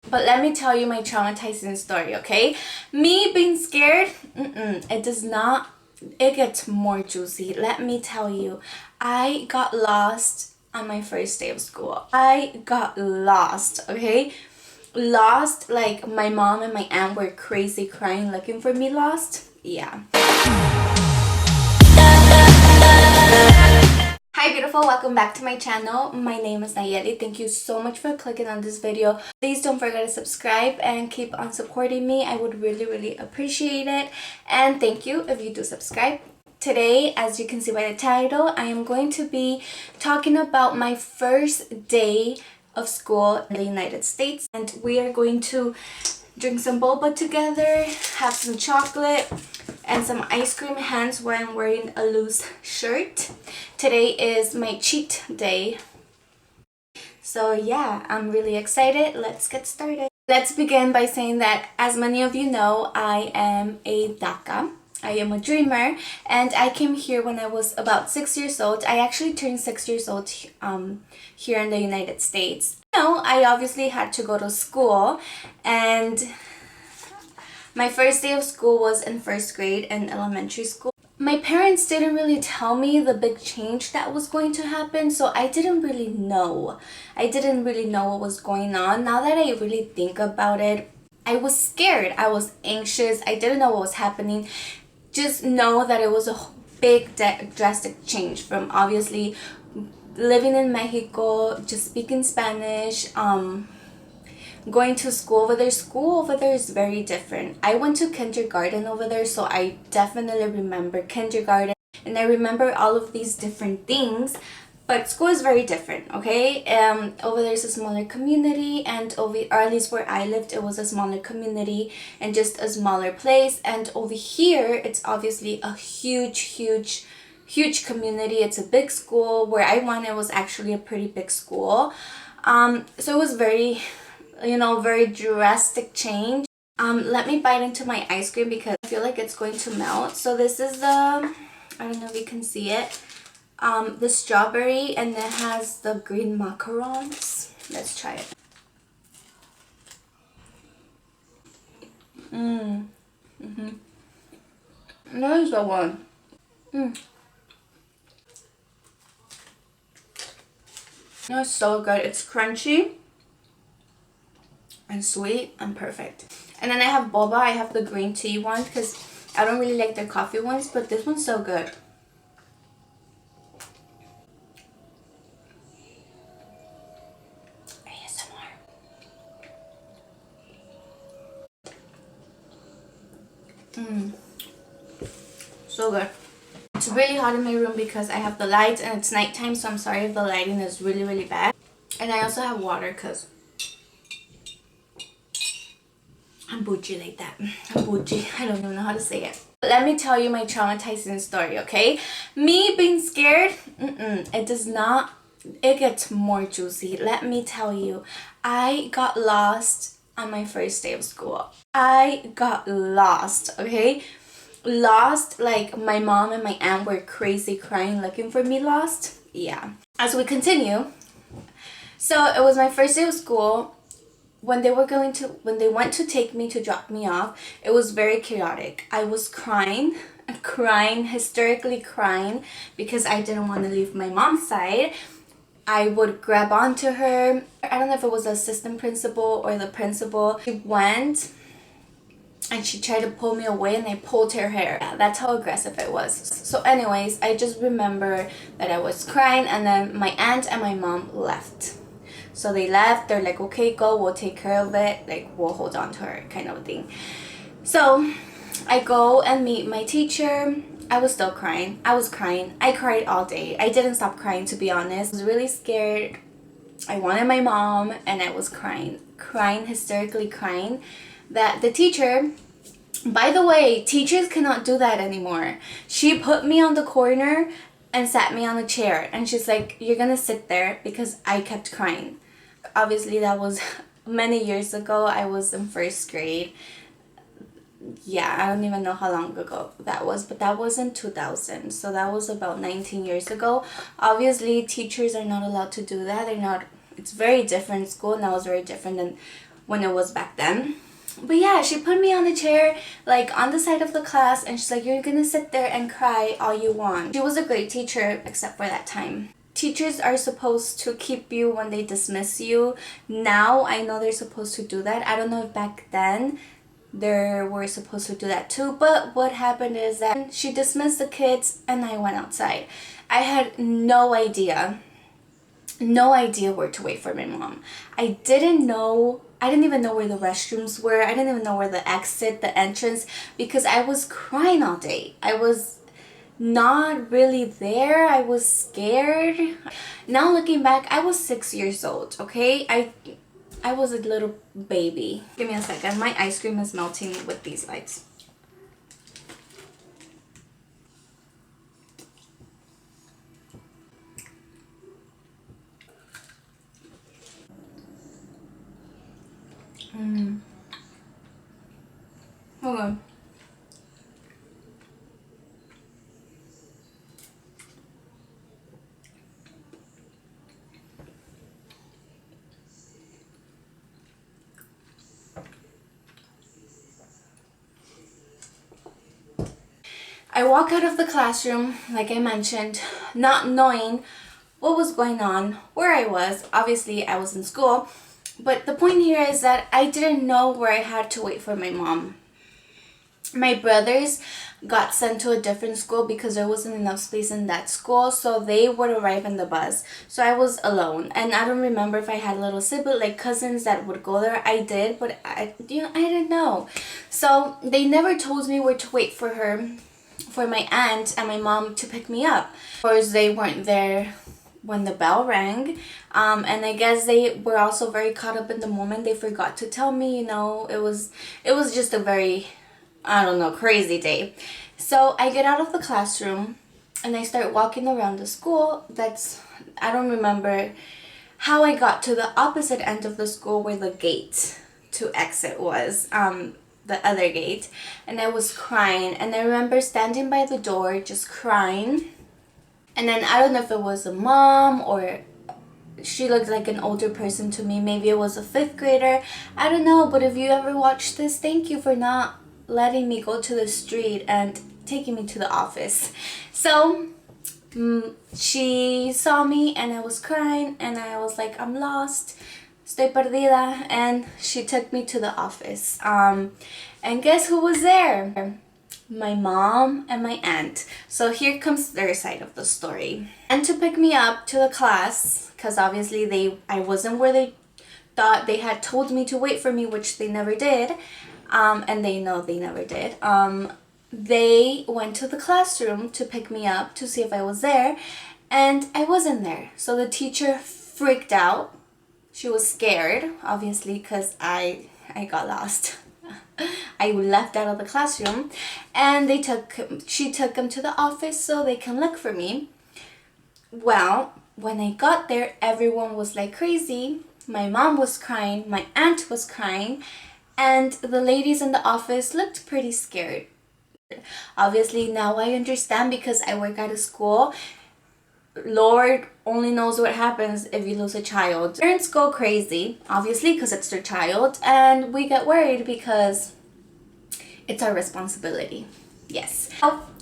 But let me tell you my traumatizing story, okay? Me being scared, it does not, it gets more juicy. Let me tell you, I got lost on my first day of school. I got lost, okay? Lost, like my mom and my aunt were crazy crying looking for me lost. Yeah. Hi beautiful, welcome back to my channel. My name is Nayeli. Thank you so much for clicking on this video. Please don't forget to subscribe and keep on supporting me. I would really appreciate it. And thank you if you do subscribe. Today, as you can see by the title, I am going to be talking about my first day of school in the United States. And we are going to drink some boba together, have some chocolate, and some ice cream, hence why I'm wearing a loose shirt. Today is my cheat day. So yeah, I'm really excited. Let's get started. Let's begin by saying that, as many of you know, I am a DACA. I am a dreamer, and I came here when I was about 6 years old. I actually turned 6 years old here in the United States. I obviously had to go to school, and my first day of school was in first grade in elementary school. My parents didn't really tell me the big change that was going to happen, so I didn't really know. I didn't really know what was going on. Now that I really think about it, I was scared. I was anxious. I didn't know what was happening. Just know that it was a big drastic change from obviously living in Mexico, just speaking Spanish, going to school over there. School over there is very different. I went to kindergarten over there, so I definitely remember kindergarten, and I remember all of these different things, but school is very different, okay? Over there is a smaller community, and or at least where I lived, it was a smaller community and just a smaller place. And over here, it's obviously a huge community. It's a big school. Where I went, it was actually a pretty big school. So it was very, very drastic change. Let me bite into my ice cream because I feel like it's going to melt. So this is the, I don't know if you can see it, the strawberry, and it has the green macarons. Let's try it. There's the one. It's so good. It's crunchy and sweet and perfect. And then I have boba. I have the green tea one because I don't really like the coffee ones, but this one's so good. ASMR. So good. It's really hot in my room because I have the lights and it's nighttime, so I'm sorry if the lighting is really bad. And I also have water because I'm bougie like that. I'm bougie. I don't even know how to say it. But let me tell you my traumatizing story, okay? Me being scared, it does not, it gets more juicy. Let me tell you, I got lost on my first day of school. I got lost, okay? Lost, like my mom and my aunt were crazy crying looking for me lost. Yeah. As we continue, so it was my first day of school. When they went to take me to drop me off, it was very chaotic. I was crying, hysterically crying because I didn't want to leave my mom's side. I would grab onto her. I don't know if it was the assistant principal or the principal. She went and she tried to pull me away, and I pulled her hair. Yeah, that's how aggressive it was. So anyways, I just remember that I was crying, and then my aunt and my mom left. So they left. They're like, okay, go, we'll take care of it, like we'll hold on to her, kind of a thing. So I go and meet my teacher. I was still crying. I was crying. I cried all day. I didn't stop crying, to be honest. I was really scared. I wanted my mom, and I was crying, hysterically crying. That the teacher, by the way, teachers cannot do that anymore. She put me on the corner and sat me on a chair, and she's like, you're gonna sit there, because I kept crying. Obviously that was many years ago. I was in first grade. Yeah, I don't even know how long ago that was, but that was in 2000, so that was about 19 years ago. Obviously teachers are not allowed to do that. They're not, it's very different. School now is very different than when it was back then. But yeah, she put me on the chair, like on the side of the class, and she's like, you're gonna sit there and cry all you want. She was a great teacher, except for that time. Teachers are supposed to keep you when they dismiss you. Now I know they're supposed to do that. I don't know if back then they were supposed to do that too, but what happened is that she dismissed the kids and I went outside. I had no idea where to wait for my mom. I didn't even know where the restrooms were. I didn't even know where the entrance, because I was crying all day. I was not really there. I was scared. Now looking back, I was 6 years old, okay? I was a little baby. Give me a second. My ice cream is melting with these lights. Hold on. I walk out of the classroom, like I mentioned, not knowing what was going on, where I was. Obviously, I was in school. But the point here is that I didn't know where I had to wait for my mom. My brothers got sent to a different school because there wasn't enough space in that school, so they would arrive in the bus. So I was alone, and I don't remember if I had little siblings, like cousins that would go there. I did, but I didn't know. So they never told me where to wait for her, for my aunt and my mom to pick me up. Of course, they weren't there when the bell rang, and I guess they were also very caught up in the moment. They forgot to tell me, it was just a very, I don't know, crazy day. So I get out of the classroom and I start walking around the school. I don't remember how I got to the opposite end of the school where the gate to exit was, the other gate, and I was crying, and I remember standing by the door just crying. And then I don't know if it was a mom or she looked like an older person to me. Maybe it was a 5th grader. I don't know, but if you ever watch this, thank you for not letting me go to the street and taking me to the office. So she saw me and I was crying and I was like, I'm lost, estoy perdida, and she took me to the office. And guess who was there? My mom and my aunt. So here comes their side of the story. And to pick me up to the class, because obviously I wasn't where they thought they had told me to wait for me, which they never did. And they know they never did. They went to the classroom to pick me up to see if I was there, and I wasn't there. So the teacher freaked out. She was scared, obviously, because I got lost. I left out of the classroom, and she took him to the office so they can look for me. Well, when I got there, everyone was like crazy. My mom was crying, my aunt was crying, and the ladies in the office looked pretty scared. Obviously, now I understand because I work at a school. Lord only knows what happens if you lose a child. Parents go crazy, obviously, because it's their child, and we get worried because it's our responsibility. Yes.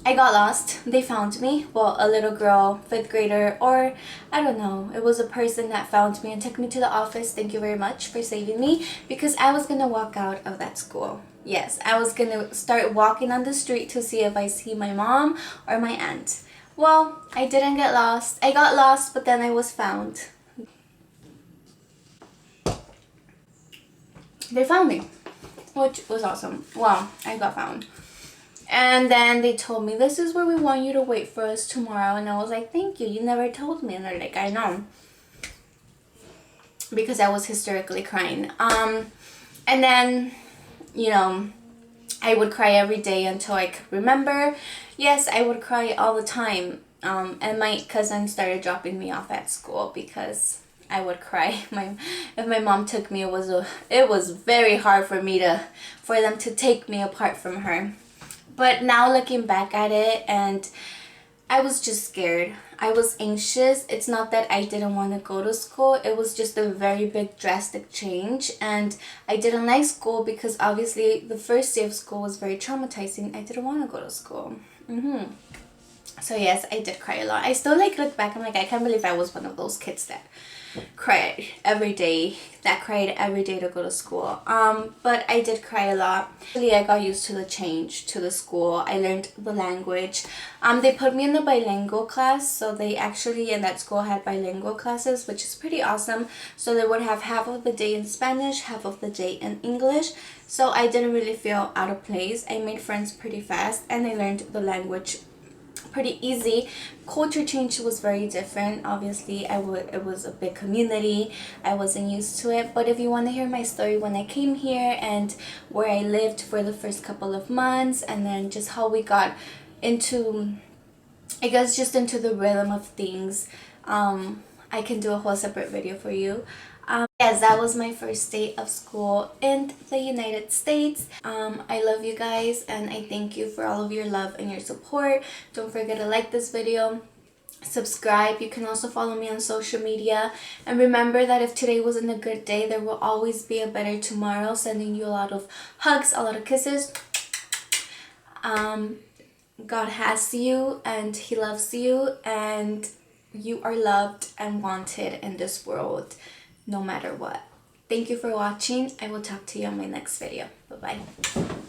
I got lost. They found me. Well, a little girl, 5th grader, or I don't know. It was a person that found me and took me to the office. Thank you very much for saving me, because I was gonna walk out of that school. Yes, I was gonna start walking on the street to see if I see my mom or my aunt. Well, I didn't get lost. I got lost, but then I was found. They found me, which was awesome. Well, I got found. And then they told me, this is where we want you to wait for us tomorrow. And I was like, thank you. You never told me. And they're like, I know. Because I was hysterically crying. And then, I would cry every day until I could remember. Yes, I would cry all the time. And my cousin started dropping me off at school because I would cry. If my mom took me, it was very hard for them to take me apart from her. But now looking back at it, and I was just scared. I was anxious. It's not that I didn't want to go to school. It was just a very big drastic change. And I didn't like school because obviously the first day of school was very traumatizing. I didn't want to go to school. So yes, I did cry a lot. I still like look back, I'm like, I can't believe I was one of those kids that cried every day, to go to school. But I did cry a lot. Really, I got used to the change to the school. I learned the language. They put me in the bilingual class, so they actually in that school had bilingual classes, which is pretty awesome. So they would have half of the day in Spanish, half of the day in English. So I didn't really feel out of place. I made friends pretty fast, and I learned the language pretty easy. Culture change was very different. Obviously, it was a big community. I wasn't used to it. But if you want to hear my story when I came here and where I lived for the first couple of months, and then just how we got into, I guess, just into the rhythm of things, I can do a whole separate video for you. Yes, that was my first day of school in the United States. I love you guys, and I thank you for all of your love and your support. Don't forget to like this video, subscribe. You can also follow me on social media, and remember that if today wasn't a good day, there will always be a better tomorrow. Sending you a lot of hugs, a lot of kisses. God has you, and He loves you, and you are loved and wanted in this world, no matter what. Thank you for watching. I will talk to you on my next video. Bye-bye.